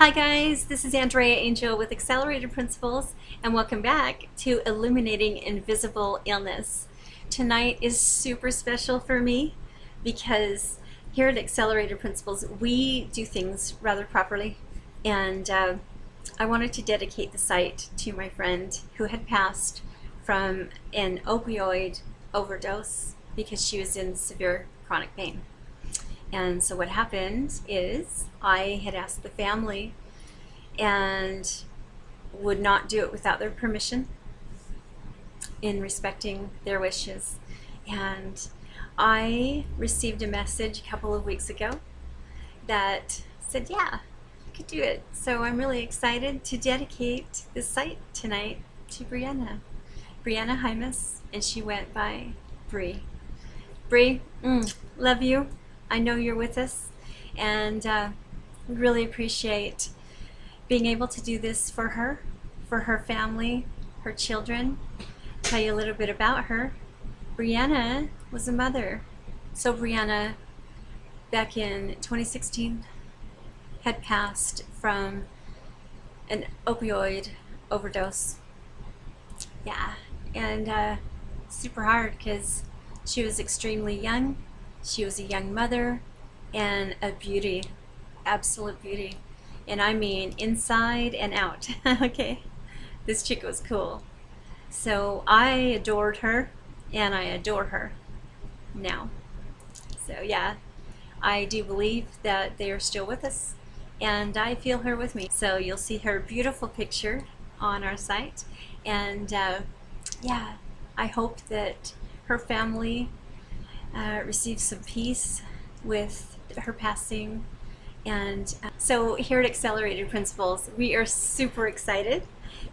Hi guys, this is Andrea Angel with Accelerated Principles, and welcome back to Illuminating Invisible Illness. Tonight is super special for me because here at Accelerated Principles we do things rather properly, and I wanted to dedicate the site to my friend who had passed from an opioid overdose because she was in severe chronic pain. And so what happened is I had asked the family and would not do it without their permission in respecting their wishes. And I received a message a couple of weeks ago that said, yeah, you could do it. So I'm really excited to dedicate this site tonight to BREANNA Hymas, and she went by Bree. Bree, love you. I know you're with us, and we really appreciate being able to do this for her family, her children. Tell you a little bit about her. BREANNA was a mother. So BREANNA, back in 2016, had passed from an opioid overdose. Yeah, and super hard because she was extremely young. She was a young mother and a beauty, absolute beauty. And I mean inside and out, okay? This chick was cool. So I adored her, and I adore her now. So yeah, I do believe that they are still with us, and I feel her with me. So you'll see her beautiful picture on our site, and yeah, I hope that her family receives some peace with her passing. And so here at Accelerated Principles, we are super excited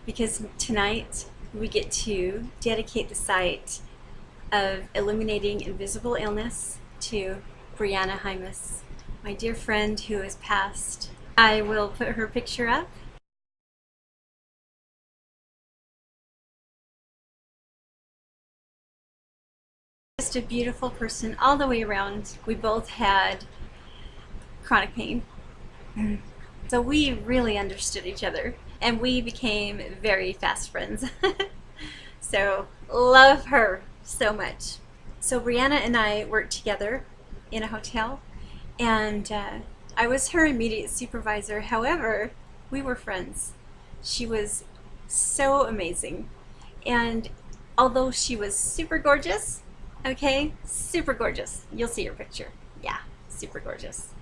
because tonight we get to dedicate the site of Illuminating Invisible Illness to BREANNA Hymas, my dear friend who has passed. I will put her picture up. Just a beautiful person all the way around. We both had chronic pain. So we really understood each other, and we became very fast friends. So love her so much. So BREANNA and I worked together in a hotel, and I was her immediate supervisor. However, we were friends. She was so amazing, and although she was super gorgeous, okay, super gorgeous. You'll see her picture. Yeah, super gorgeous.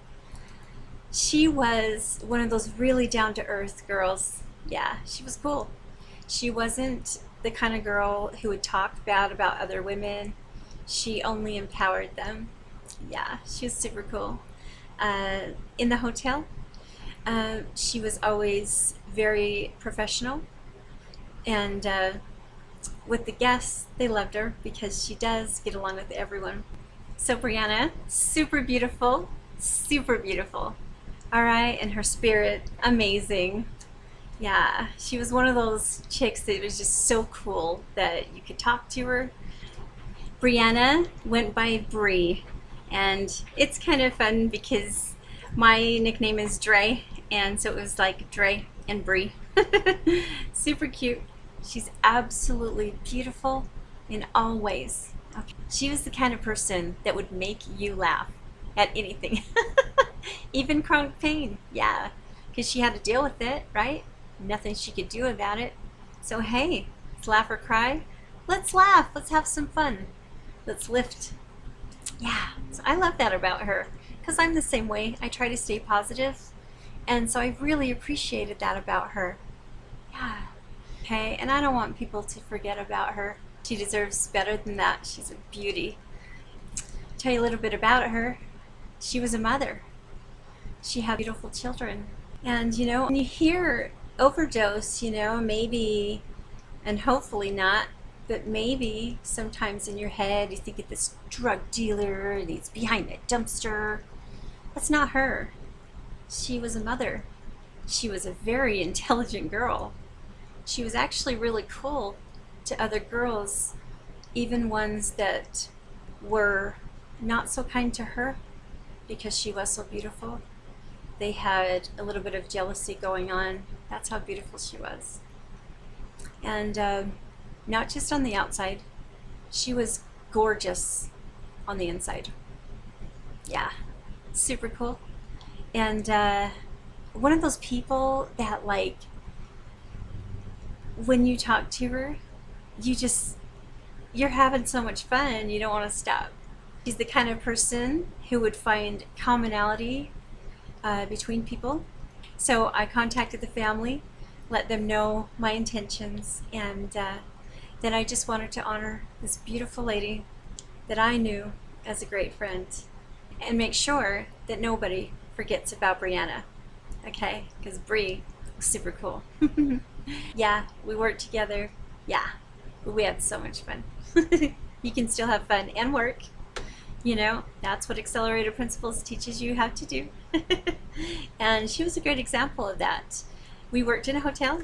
She was one of those really down-to-earth girls. Yeah, she was cool. She wasn't the kind of girl who would talk bad about other women. She only empowered them. Yeah, she was super cool. In the hotel, she was always very professional, and with the guests, they loved her because she does get along with everyone. So BREANNA, super beautiful, super beautiful. All right, and her spirit, amazing. Yeah, she was one of those chicks that was just so cool that you could talk to her. BREANNA went by Bree, and it's kind of fun because my nickname is Dre, and so it was like Dre and Bree. Super cute. She's absolutely beautiful in all ways. Okay. She was the kind of person that would make you laugh at anything. Even chronic pain, yeah, because she had to deal with it, right? Nothing she could do about it. So hey, let's laugh or cry. Let's laugh, let's have some fun. Let's lift. Yeah, so I love that about her because I'm the same way. I try to stay positive, and so I really appreciated that about her. Yeah, okay, and I don't want people to forget about her. She deserves better than that. She's a beauty. Tell you a little bit about her. She was a mother. She had beautiful children. And you know, when you hear overdose, you know, maybe, and hopefully not, but maybe sometimes in your head you think of this drug dealer and he's behind a dumpster. That's not her. She was a mother. She was a very intelligent girl. She was actually really cool to other girls, even ones that were not so kind to her, because she was so beautiful. they had a little bit of jealousy going on. That's how beautiful she was. And not just on the outside, she was gorgeous on the inside. Yeah, super cool. And one of those people that, like, when you talk to her, you're having so much fun, you don't want to stop. She's the kind of person who would find commonality between people. So I contacted the family, let them know my intentions, and then I just wanted to honor this beautiful lady that I knew as a great friend and make sure that nobody forgets about Brianna. Okay, because Brie was super cool. Yeah, we worked together. Yeah, we had so much fun. You can still have fun and work. You know, that's what Accelerator Principles teaches you how to do. And she was a great example of that. We worked in a hotel,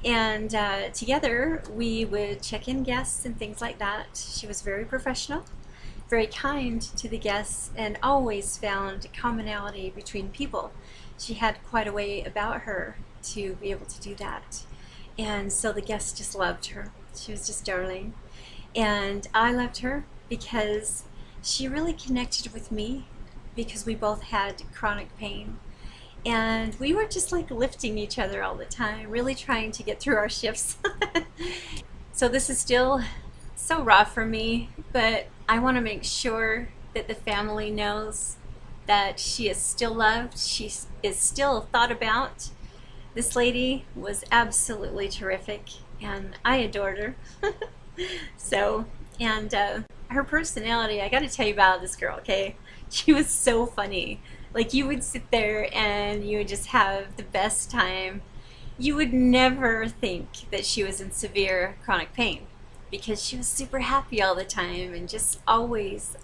and together we would check in guests and things like that. She was very professional, very kind to the guests, and always found commonality between people. She had quite a way about her to be able to do that. And so the guests just loved her. She was just darling. And I loved her because she really connected with me, because we both had chronic pain. And we were just like lifting each other all the time, really trying to get through our shifts. So this is still so raw for me, but I want to make sure that the family knows that she is still loved, she is still thought about. This lady was absolutely terrific, and I adored her. So, and her personality, I gotta tell you about this girl, okay? She was so funny. Like, you would sit there and you would just have the best time. You would never think that she was in severe chronic pain, because she was super happy all the time and just always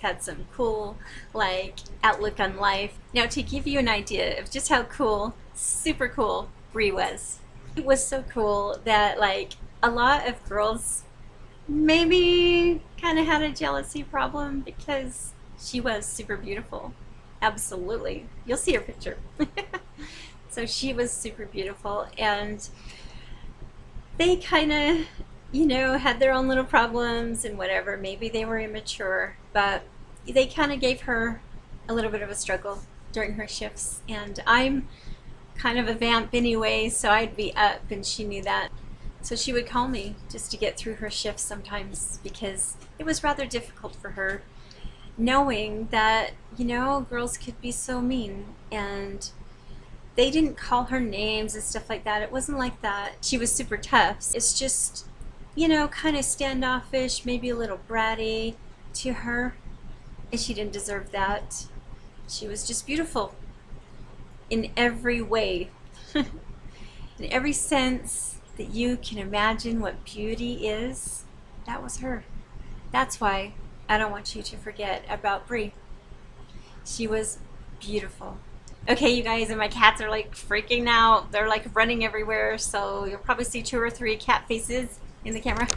had some cool, like, outlook on life. Now, to give you an idea of just how cool, super cool Brie was, it was so cool that, like, a lot of girls maybe kind of had a jealousy problem because she was super beautiful. Absolutely. You'll see her picture. So she was super beautiful, and they kind of, you know, had their own little problems and whatever. Maybe they were immature, but they kind of gave her a little bit of a struggle during her shifts. And I'm kind of a vamp anyway, so I'd be up, and she knew that. So she would call me just to get through her shifts sometimes, because it was rather difficult for her, knowing that, you know, girls could be so mean. And they didn't call her names and stuff like that. It wasn't like that. She was super tough. It's just, you know, kind of standoffish, maybe a little bratty to her. And she didn't deserve that. She was just beautiful in every way. In every sense that you can imagine what beauty is, that was her. That's why I don't want you to forget about Brie. She was beautiful. Okay, you guys, and my cats are like freaking out. They're like running everywhere, so you'll probably see 2 or 3 cat faces in the camera.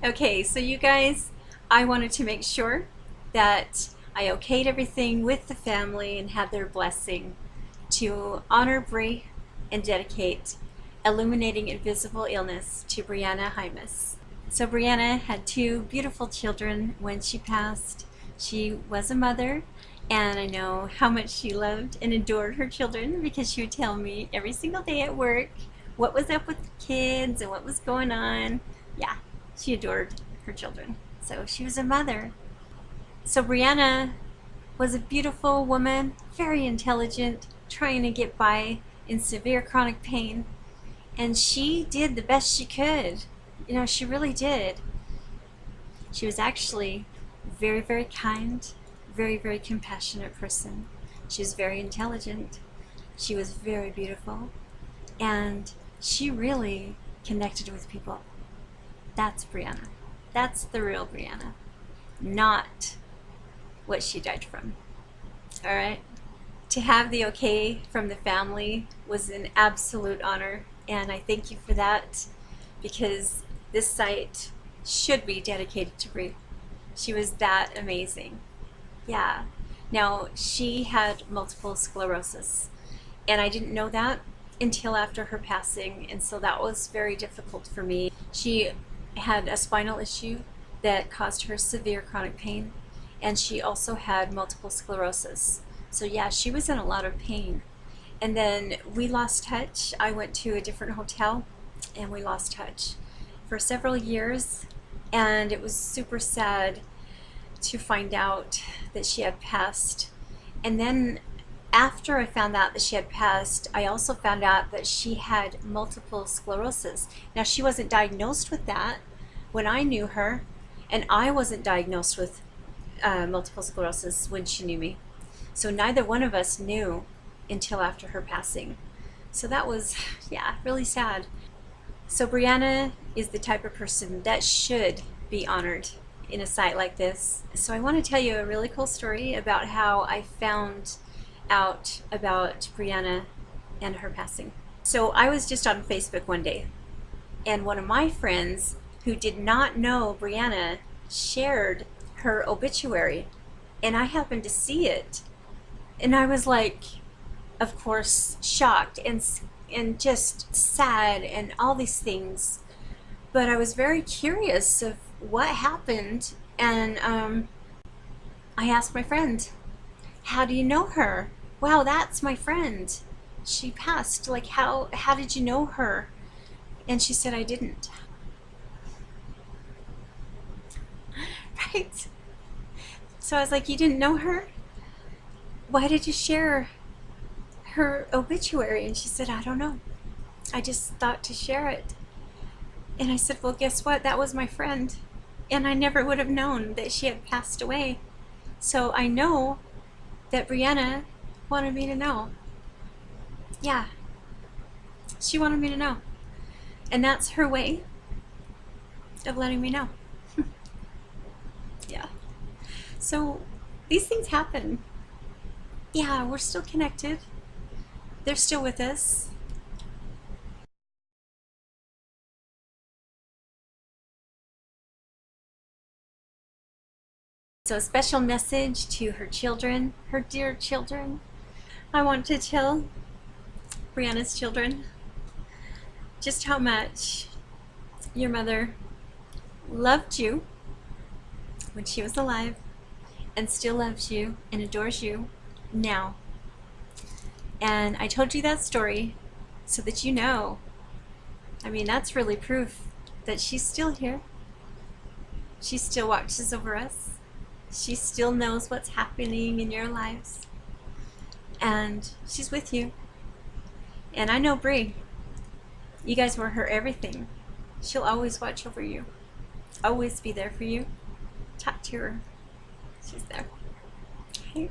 Okay, so you guys, I wanted to make sure that I okayed everything with the family and had their blessing to honor Brie and dedicate Illuminating Invisible Illness to Brianna Hymas. So Brianna had 2 beautiful children when she passed. She was a mother, and I know how much she loved and adored her children, because she would tell me every single day at work what was up with the kids and what was going on. Yeah, she adored her children. So she was a mother. So Brianna was a beautiful woman, very intelligent, trying to get by in severe chronic pain. And she did the best she could. You know, she really did. She was actually very, very kind, very, very compassionate person. She was very intelligent. She was very beautiful. And she really connected with people. That's Brianna. That's the real Brianna. Not what she died from. All right? To have the okay from the family was an absolute honor. And I thank you for that, because this site should be dedicated to Brie. She was that amazing. Yeah. Now, she had multiple sclerosis, and I didn't know that until after her passing, and so that was very difficult for me. She had a spinal issue that caused her severe chronic pain, and she also had multiple sclerosis. So yeah, she was in a lot of pain. And then we lost touch. I went to a different hotel and we lost touch for several years, and it was super sad to find out that she had passed. And then after I found out that she had passed, I also found out that she had multiple sclerosis. Now, she wasn't diagnosed with that when I knew her, and I wasn't diagnosed with multiple sclerosis when she knew me. So neither one of us knew until after her passing. So that was, yeah, really sad. So Brianna is the type of person that should be honored in a site like this. So I want to tell you a really cool story about how I found out about Brianna and her passing. So I was just on Facebook one day, and one of my friends who did not know Brianna shared her obituary, and I happened to see it, and I was like, of course, shocked and just sad and all these things. But I was very curious of what happened, and I asked my friend, how do you know her? Wow, that's my friend. She passed. Like, how did you know her? And she said, I didn't. Right? So I was like, you didn't know her? Why did you share her obituary? And she said, I don't know. I just thought to share it. And I said, well, guess what? That was my friend. And I never would have known that she had passed away. So I know that Brianna wanted me to know. Yeah, she wanted me to know. And that's her way of letting me know. Yeah. So these things happen. Yeah, we're still connected. They're still with us. So a special message to her children, her dear children. I want to tell Brianna's children just how much your mother loved you when she was alive, and still loves you and adores you now. And I told you that story so that you know. I mean, that's really proof that she's still here. She still watches over us. She still knows what's happening in your lives. And she's with you. And I know Brie. You guys were her everything. She'll always watch over you. Always be there for you. Talk to her. She's there. Okay.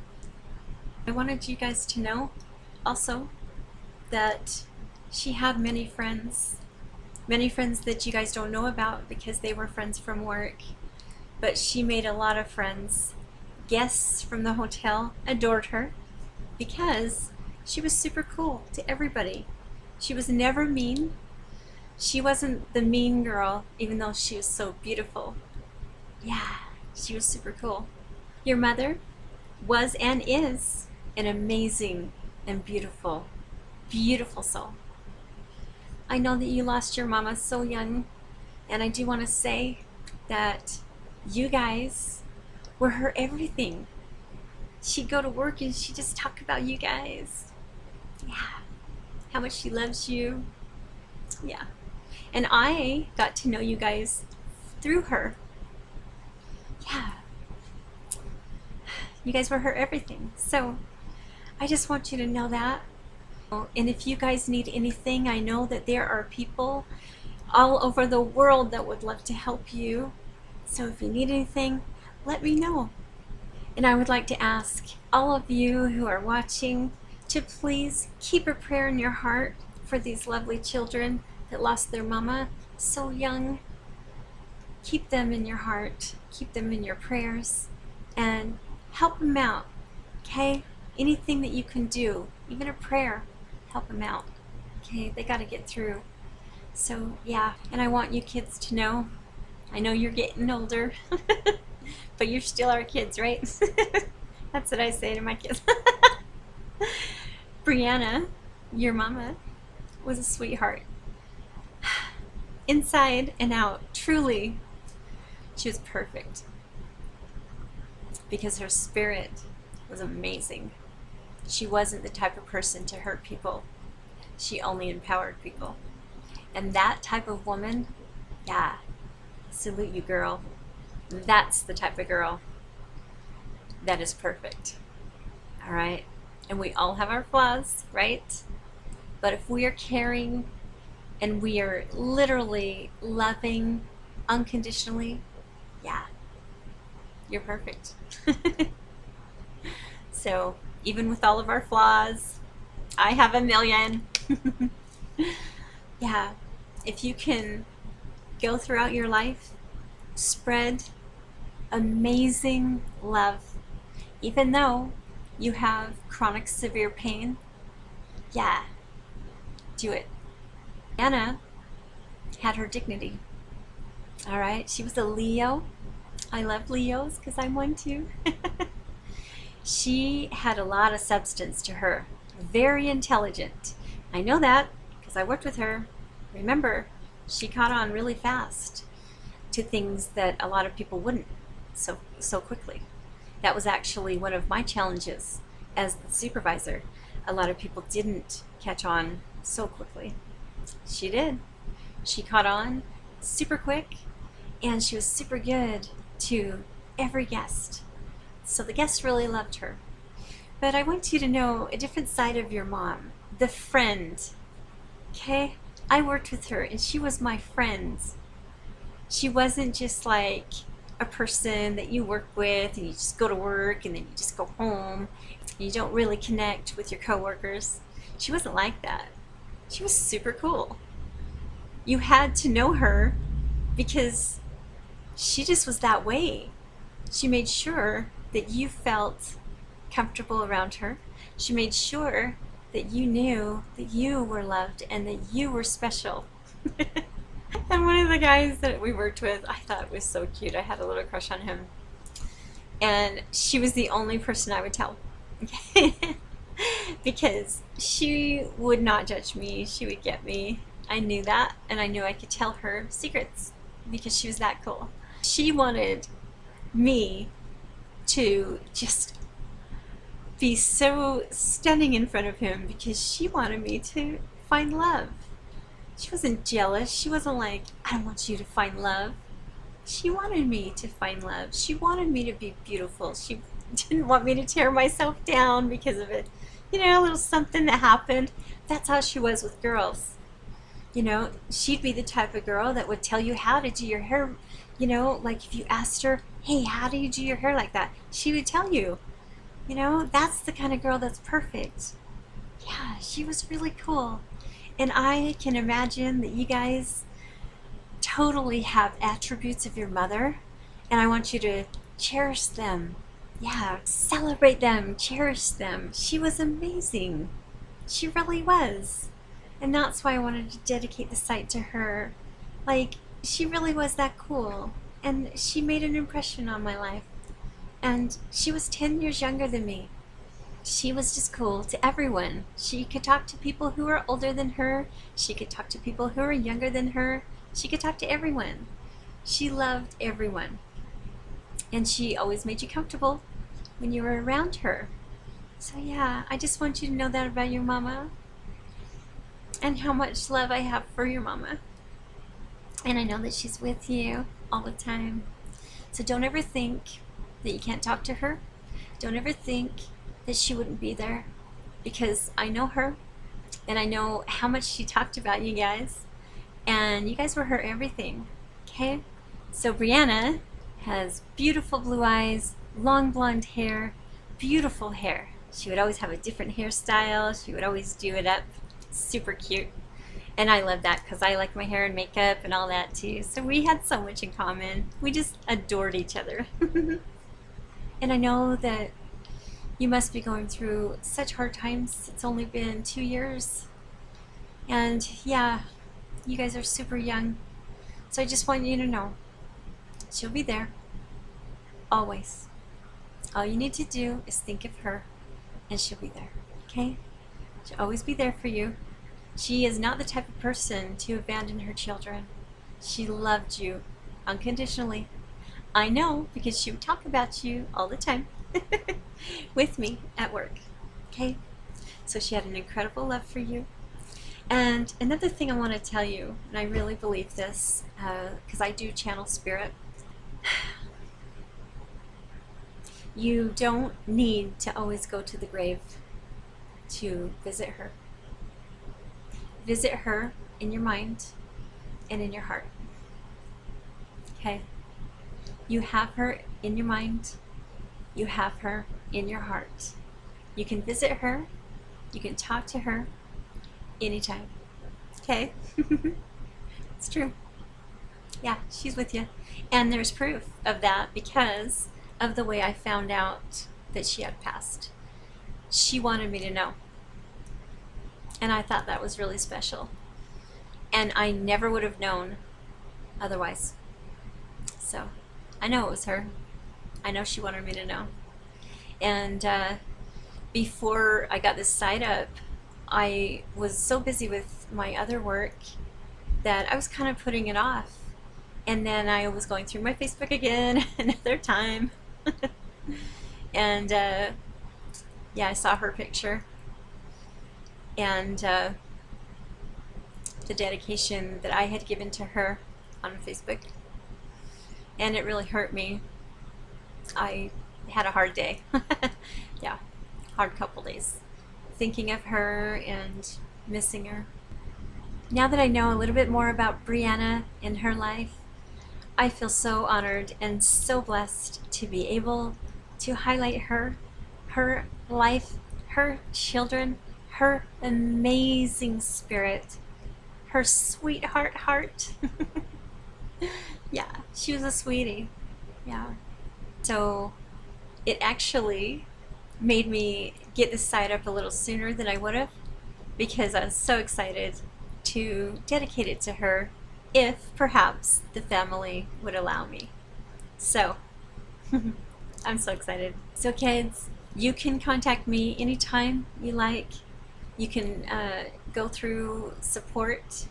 I wanted you guys to know also that she had many friends that you guys don't know about because they were friends from work. But she made a lot of friends. Guests from the hotel adored her because she was super cool to everybody. She was never mean. She wasn't the mean girl, even though she was so beautiful. Yeah, she was super cool. Your mother was and is an amazing and beautiful, beautiful soul. I know that you lost your mama so young, and I do want to say that you guys were her everything. She'd go to work and she'd just talk about you guys. Yeah, how much she loves you. Yeah, and I got to know you guys through her. Yeah, you guys were her everything. So I just want you to know that. And if you guys need anything, I know that there are people all over the world that would love to help you. So if you need anything, let me know. And I would like to ask all of you who are watching to please keep a prayer in your heart for these lovely children that lost their mama so young. Keep them in your heart, keep them in your prayers, and help them out, okay? Anything that you can do, even a prayer, help them out, okay? They got to get through. So yeah, and I want you kids to know, I know you're getting older, but you're still our kids, right? That's what I say to my kids. Brianna, your mama, was a sweetheart. Inside and out, truly, she was perfect. Because her spirit was amazing. She wasn't the type of person to hurt people. She only empowered people. And that type of woman, yeah, salute you, girl. That's the type of girl that is perfect. All right? And we all have our flaws, right? But if we are caring and we are literally loving unconditionally, yeah, you're perfect. So even with all of our flaws, I have a million. Yeah, if you can go throughout your life, spread amazing love, even though you have chronic severe pain, yeah, do it. Anna had her dignity. All right, she was a Leo. I love Leos because I'm one too. She had a lot of substance to her. Very intelligent. I know that because I worked with her. Remember, she caught on really fast to things that a lot of people wouldn't so quickly. That was actually one of my challenges as the supervisor. A lot of people didn't catch on so quickly. She did. She caught on super quick, and she was super good to every guest. So the guests really loved her. But I want you to know a different side of your mom, the friend. Okay? I worked with her and she was my friend. She wasn't just like a person that you work with and you just go to work and then you just go home. You don't really connect with your coworkers. She wasn't like that. She was super cool. You had to know her because she just was that way. She made sure that you felt comfortable around her. She made sure that you knew that you were loved and that you were special. And one of the guys that we worked with, I thought was so cute. I had a little crush on him. And she was the only person I would tell. Because she would not judge me. She would get me. I knew that, and I knew I could tell her secrets because she was that cool. She wanted me to just be so stunning in front of him because she wanted me to find love. She wasn't jealous. She wasn't like, I don't want you to find love. She wanted me to find love. She wanted me to be beautiful. She didn't want me to tear myself down because of it. You know, a little something that happened. That's how she was with girls. You know, she'd be the type of girl that would tell you how to do your hair. You know, like if you asked her, hey, how do you do your hair like that? She would tell you. You know, that's the kind of girl that's perfect. Yeah, she was really cool. And I can imagine that you guys totally have attributes of your mother. And I want you to cherish them. Yeah, celebrate them, cherish them. She was amazing. She really was. And that's why I wanted to dedicate the site to her. Like, she really was that cool. And she made an impression on my life. And she was 10 years younger than me. She was just cool to everyone. She could talk to people who were older than her. She could talk to people who were younger than her. She could talk to everyone. She loved everyone. And she always made you comfortable when you were around her. So yeah, I just want you to know that about your mama. And how much love I have for your mama. And I know that she's with you all the time. So don't ever think that you can't talk to her. Don't ever think that she wouldn't be there. Because I know her. And I know how much she talked about you guys. And you guys were her everything. Okay? So Brianna has beautiful blue eyes, long blonde hair, beautiful hair. She would always have a different hairstyle. She would always do it up. Super cute. And I love that because I like my hair and makeup and all that too. So we had so much in common. We just adored each other. And I know that you must be going through such hard times. It's only been 2 years. And yeah, you guys are super young. So I just want you to know she'll be there. Always. All you need to do is think of her, and she'll be there, okay? She'll always be there for you. She is not the type of person to abandon her children. She loved you unconditionally. I know, because she would talk about you all the time with me at work, okay? So she had an incredible love for you. And another thing I want to tell you, and I really believe this, because I do channel spirit, you don't need to always go to the grave to visit her. Visit her in your mind and in your heart. Okay? You have her in your mind. You have her in your heart. You can visit her. You can talk to her anytime. Okay? It's true. Yeah, she's with you. And there's proof of that because of the way I found out that she had passed. She wanted me to know. And I thought that was really special. And I never would have known otherwise. So I know it was her. I know she wanted me to know. And before I got this site up, I was so busy with my other work that I was kind of putting it off. And then I was going through my Facebook again another time. And yeah, I saw her picture and the dedication that I had given to her on Facebook, and it really hurt me. I had a hard day. Yeah, hard couple days thinking of her and missing her. Now that I know a little bit more about Brianna and her life, I feel so honored and so blessed to be able to highlight her life, her children, her amazing spirit, her sweetheart heart. Yeah, she was a sweetie. Yeah. So it actually made me get this site up a little sooner than I would have, because I was so excited to dedicate it to her if perhaps the family would allow me. So I'm so excited. So kids, you can contact me anytime you like. You can go through support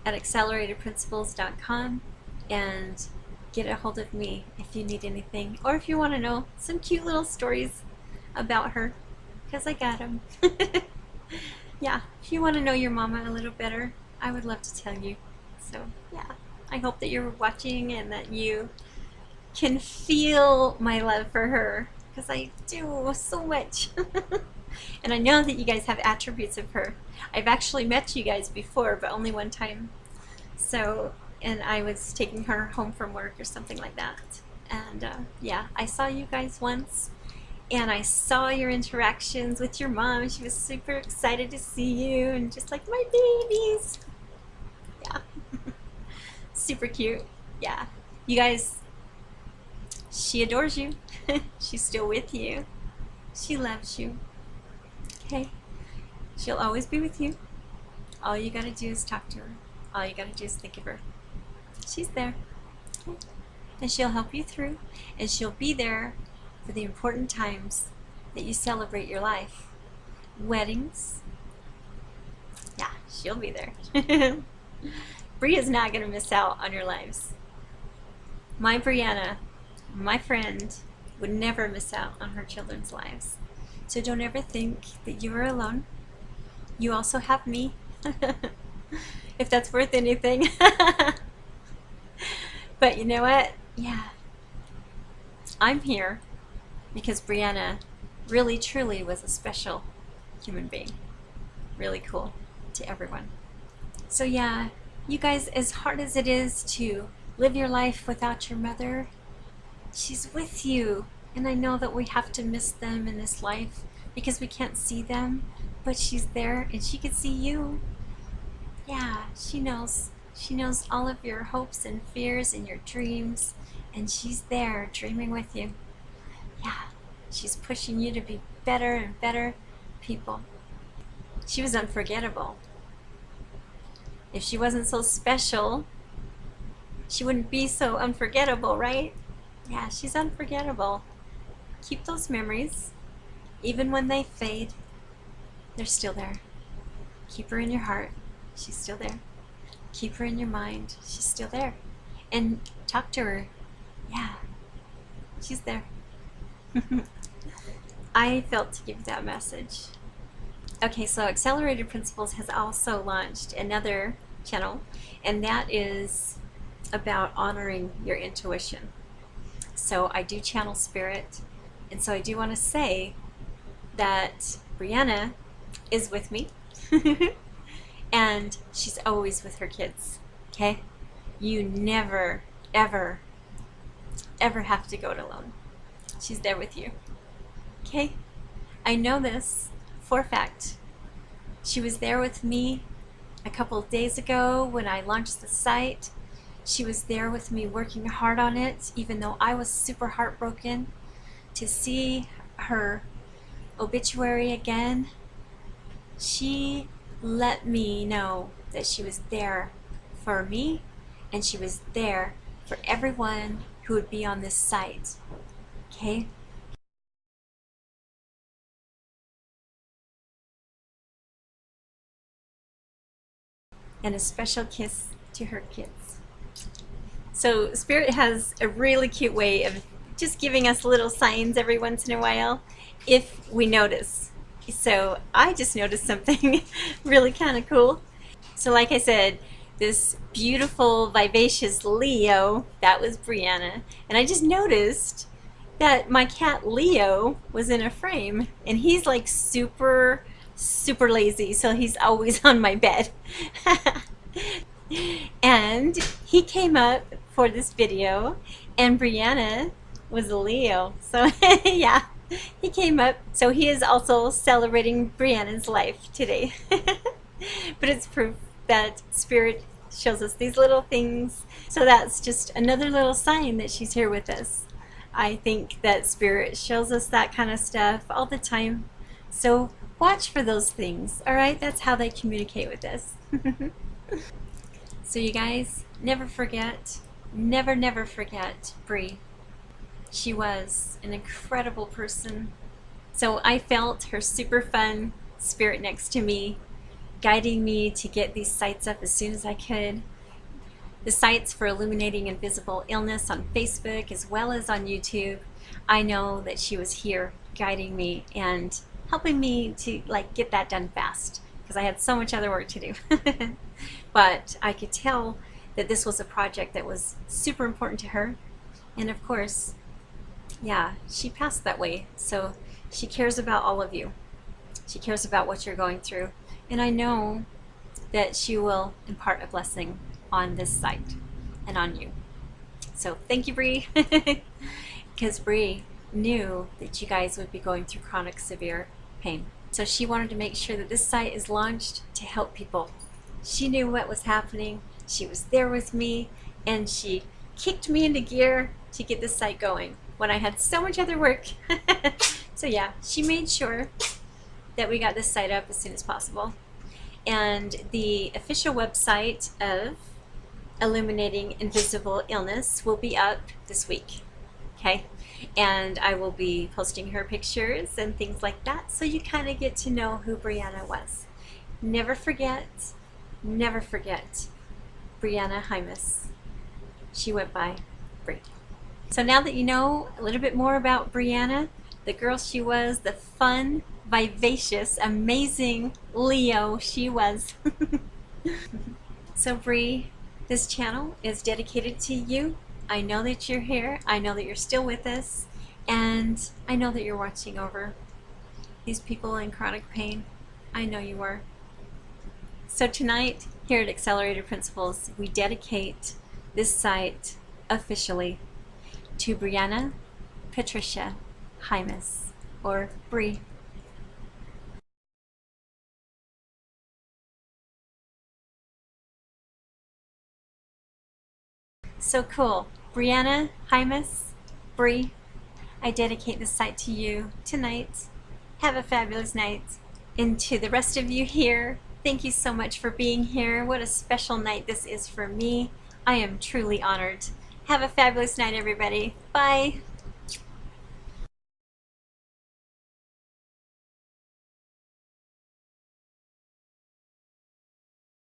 at acceleratedprinciples.com and get a hold of me if you need anything, or if you want to know some cute little stories about her, because I got them. Yeah, if you want to know your mama a little better, I would love to tell you. So yeah, I hope that you're watching and that you can feel my love for her, because I do so much. And I know that you guys have attributes of her. I've actually met you guys before, but only one time. So, and I was taking her home from work or something like that. And yeah, I saw you guys once, and I saw your interactions with your mom. She was super excited to see you, and just like, my babies. Yeah. Super cute. Yeah. You guys, she adores you. She's still with you. She loves you. Okay? She'll always be with you. All you gotta do is talk to her. All you gotta do is think of her. She's there. Okay? And she'll help you through, and she'll be there for the important times that you celebrate your life. Weddings. Yeah, she'll be there. Bree is not gonna miss out on your lives. My Brianna, my friend, would never miss out on her children's lives. So don't ever think that you are alone. You also have me. If that's worth anything. But you know what? Yeah. I'm here because Brianna really truly was a special human being. Really cool to everyone. So yeah, you guys, as hard as it is to live your life without your mother, she's with you. And I know that we have to miss them in this life because we can't see them, but she's there and she can see you. Yeah, she knows. She knows all of your hopes and fears and your dreams, and she's there dreaming with you. Yeah, she's pushing you to be better and better people. She was unforgettable. If she wasn't so special, she wouldn't be so unforgettable, right? Yeah, she's unforgettable. keep those memories. Even when they fade, they're still there. Keep her in your heart. She's still there. Keep her in your mind. She's still there. And talk to her. Yeah, she's there. I felt to give that message. Okay, so Accelerated Principles has also launched another channel, and that is about honoring your intuition. So I do channel spirit, and so I do want to say that Brianna is with me and she's always with her kids. Okay, you never ever have to go it alone. She's there with you. Okay, I know this for a fact. She was there with me a couple of days ago when I launched the site. She was there with me working hard on it, even though I was super heartbroken to see her obituary again. She let me know that she was there for me, and she was there for everyone who would be on this site. Okay? And a special kiss to her kids. So Spirit has a really cute way of just giving us little signs every once in a while if we notice. So I just noticed something really kind of cool. So like I said, this beautiful, vivacious Leo, that was Brianna. And I just noticed that my cat Leo was in a frame, and he's like super lazy, so he's always on my bed. And he came up for this video, and Brianna was a Leo, so yeah, he came up. So he is also celebrating Brianna's life today. But it's proof that Spirit shows us these little things. So that's just another little sign that she's here with us. I think that Spirit shows us that kind of stuff all the time. So watch for those things, all right? That's how they communicate with us. So you guys, never forget, never forget Bree. She was an incredible person. So I felt her super fun spirit next to me, guiding me to get these sites up as soon as I could. The sites for Illuminating Invisible Illness on Facebook as well as on YouTube. I know that she was here guiding me and helping me to get that done fast, because I had so much other work to do. But I could tell that this was a project that was super important to her. And of course, yeah, she passed that way. So she cares about all of you. She cares about what you're going through. And I know that she will impart a blessing on this site and on you. So thank you, Bree. Because Bree knew that you guys would be going through chronic severe pain. So she wanted to make sure that this site is launched to help people. She knew what was happening. She was there with me, and she kicked me into gear to get this site going when I had so much other work. So yeah, she made sure that we got this site up as soon as possible. And the official website of Illuminating Invisible Illness will be up this week. Okay, and I will be posting her pictures and things like that, so you kind of get to know who Brianna was. Never forget Brianna Hymas. She went by Bree. So now that you know a little bit more about Brianna, the girl she was, the fun, vivacious, amazing Leo she was. So Bree, this channel is dedicated to you. I know that you're here. I know that you're still with us. And I know that you're watching over these people in chronic pain. I know you are. So tonight, here at Accelerated Principles, we dedicate this site officially to Brianna Patricia Hymas, or Bree. So cool. Brianna Hymas, Bree, I dedicate this site to you tonight. Have a fabulous night. And to the rest of you here, thank you so much for being here. What a special night this is for me. I am truly honored. Have a fabulous night, everybody. Bye.